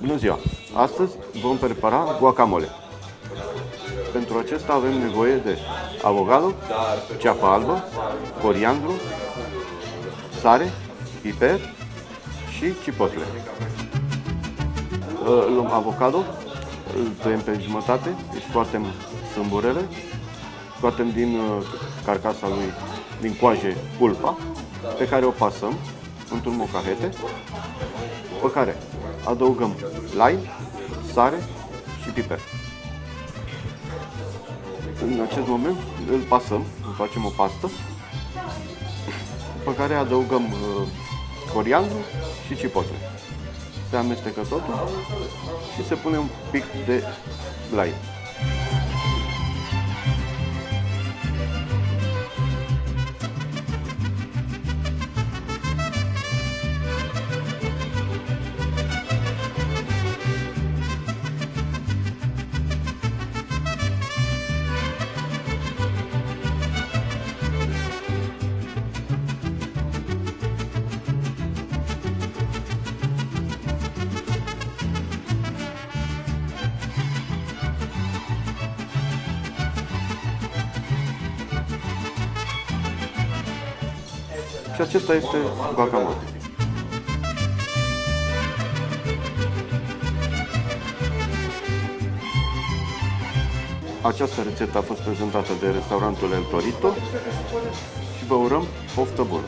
Bună ziua! Astăzi vom prepara guacamole. Pentru acesta avem nevoie de avocado, ceapă albă, coriandru, sare, piper și chipotle. Luăm avocado, îl tăiem pe jumătate, îi scoatem sâmburele, scoatem din carcasa lui, din coaje, pulpa, pe care o pasăm într-un molcahete, pe care adăugăm lime, sare și piper. În acest moment îl pasăm, îl facem o pastă, pe care adăugăm coriandru și chipotle. Se amestecă totul și se pune un pic de lime. Și acesta este guacamole. Această rețetă a fost prezentată de restaurantul El Torito și vă urăm poftă bună!